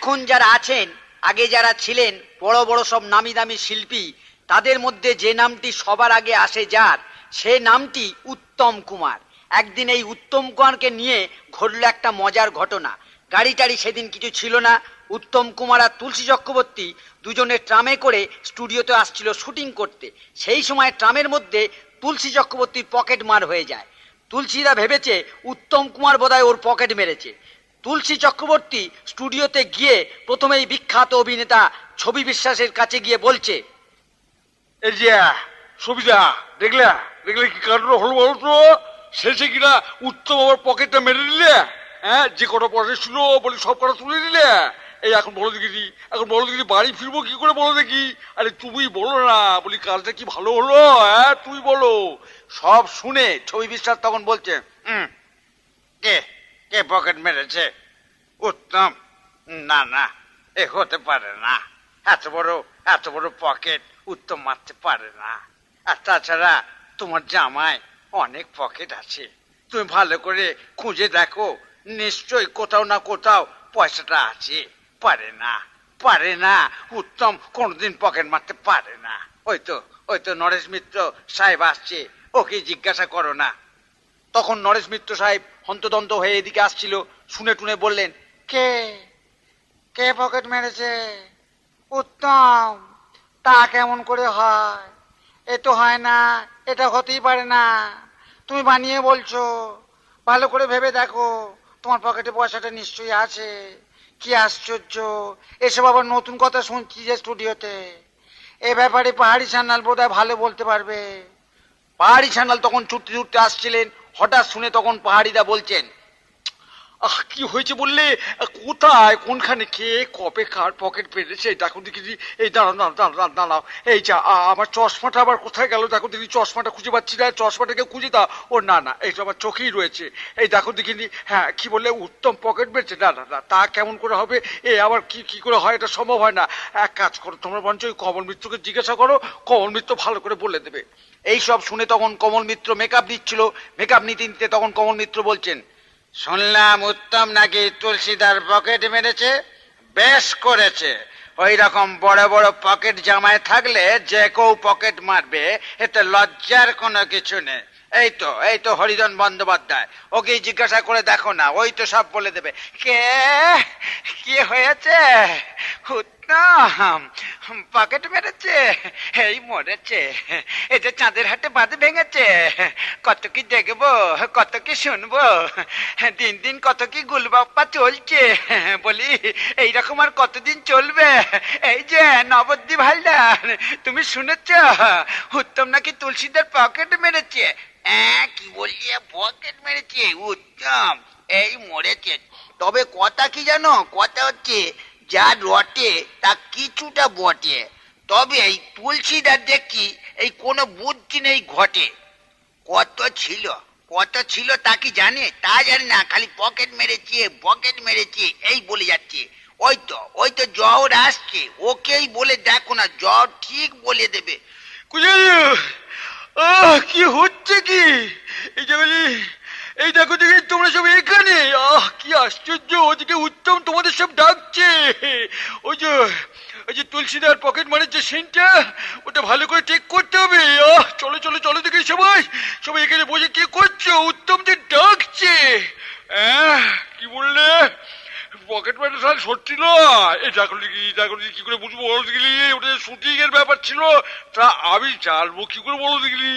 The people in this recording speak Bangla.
এখন যারা আছেন, আগে যারা ছিলেন বড় বড় সব নামি দামি শিল্পী, তাদের মধ্যে যে নামটি সবার আগে আসে যার, সে নামটি উত্তম কুমার। একদিন এই উত্তম কুমারকে নিয়ে ঘটল একটা মজার ঘটনা। গাড়ি টাড়ি সেদিন কিছু ছিল না। উত্তম কুমার আর তুলসী চক্রবর্তী দুজনে ট্রামে করে স্টুডিওতে আসছিল শুটিং করতে। সেই সময় ট্রামের মধ্যে তুলসী চক্রবর্তীর পকেট মার হয়ে যায়। তুলসীরা ভেবেছে উত্তম কুমার বোধহয় ওর পকেট মেরেছে। তুলসী চক্রবর্তী স্টুডিওতে গিয়ে প্রথমেই বিখ্যাত অভিনেতা ছবি বিশ্বাসের কাছে গিয়ে বলছে, এই যে সবিতা, দেখলে দেখলে কি কাণ্ড হলো বলতো? শেষে কিনা উত্তম আমার পকেটটা মেরে দিলে। হ্যাঁ, যে কটা পয়সা ছিল বলি সব কটা তুলে দিলে। এই এখন বলো দেখি, এখন বলো দেখি বাড়ি ফিরবো কি করে, বলো দেখি। আরে তুমি বলো না, বলি কাজটা কি ভালো হলো? হ্যাঁ তুই বলো। সব শুনে ছবি বিশ্বাস তখন বলছে, কে কে পকেট মেরেছে? উত্তম? না না, এ হতে পারে না। এত বড় পকেট উত্তম মারতে পারে না। আর তাছাড়া তোমার জামায় অনেক পকেট আছে, তুমি ভালো করে খুঁজে দেখো, নিশ্চয়ই কোথাও না কোথাও পয়সাটা আছে। পারে না, উত্তম কোনোদিন পকেট মারতে পারে না। ওই তো নরেশ মিত্র সাহেব আসছে, ওকে জিজ্ঞাসা করো না। তখন নরেশ মিত্র সাহেব হন্তদন্ত হয়ে এদিকে আসছিল। শুনে টুনে বললেন, কে কে পকেট মেরেছে? উত্তম? তা কেমন করে হয়? এ তো হয় না, এটা হতেই পারে না। তুমি বানিয়ে বলছো, ভালো করে ভেবে দেখো, তোমার পকেটে পয়সাটা নিশ্চয়ই আছে। কি আশ্চর্য, এসব আবার নতুন কথা শুনছি যে স্টুডিওতে। এ ব্যাপারে পাহাড়ি সান্যাল বোধহয় ভালো বলতে পারবে। পাহাড়ি সান্যাল তখন ছুটতে ছুটতে আসছিলেন। হঠাৎ শুনে তখন পাহাড়িদা বলছেন, আহ, কি হয়েছে বললে? কোথায়, কোনখানে, কে কবে কার পকেট পেরেছে দেখো দেখি। এই দাঁড়াও, এই যা, আমার চশমাটা আবার কোথায় গেল দেখো দেখি। চশমাটা খুঁজে পাচ্ছি না, চশমাটাকে খুঁজে দাও। ও না না, এই তো আমার চোখেই রয়েছে। এই দেখো দেখিনি। হ্যাঁ, কি বললে উত্তম পকেট পেরেছে? না না না, তা কেমন করে হবে? এ আবার কি করে হয়? এটা সম্ভব হয় না। এক কাজ করো, তোমরা বঞ্চ ওই কমল মিত্রকে জিজ্ঞাসা করো, কমল মিত্র ভালো করে বলে দেবে। এই সব শুনে তখন কমল মিত্র মেকআপ দিচ্ছিল। মেকআপ নিতে নিতে তখন কমল মিত্র বলছেন, শুনলাম উত্তম নাকি তুলসীদার পকেট মেরেছে। বেশ করেছে, ওই রকম বড় বড় পকেট জামায় থাকলে যে কেউ পকেট মারবে, এতে লজ্জার কোনো কিছু নেই। এই তো হরিধন বন্দ্যোপাধ্যায়, ওকে জিজ্ঞাসা করে দেখো না, ওই তো সব বলে দেবে। কি হয়েছে? উত্তম পকেট মেরেছে, এই মরেছে। এটা চাঁদের হাটে বাঁধ ভেঙেছে। কত কি দেখবো, কত কি শুনবো, দিন দিন কত কি গুলবাপ্পা চলছে। বলি এইরকম আর কতদিন চলবে? এই যে নবদ্বীপ হালদার, তুমি শুনেছ উত্তম নাকি তুলসীদার পকেট মেরেছে? কি বললি, পকেট মেরেছে? উত্তম এই মরেছে। তবে কথা কি জানো, কথা হচ্ছে যা রটে তা কিছুটা বটে। তবে এই তুলসীদার দেখি এই কোনো বুদ্ধি নেই ঘটে। কত ছিল তা কি জানে? তা জানি না, খালি পকেট মেরেছে এই বলে যাচ্ছে। ওই তো জ্বর আসছে, ওকেই বলে দেখো না, জ্বর ঠিক বলে দেবে। কি হচ্ছে কি? এই যে বলি, এই দেখো দেখি তোমরা সব এখানে। কি আশ্চর্য, ওদিকে উত্তম তোমাদের সব ডাকছে। ওই যে তুলসীদার পকেট মারের যে সিনটা, ওটা ভালো করে টেক করতে হবে। চলো চলো চলো দেখি, সবাই এখানে বসে কি করছো? উত্তম যে ডাকছে। কি বললে? পকেট মারে সাল সত্যি নয়। এই দেখো দেখি কি করে বুঝবো, বলো দেখলি? ওটা শুটিং এর ব্যাপার ছিল, তা আমি জানবো কি করে, বলো দেখলি?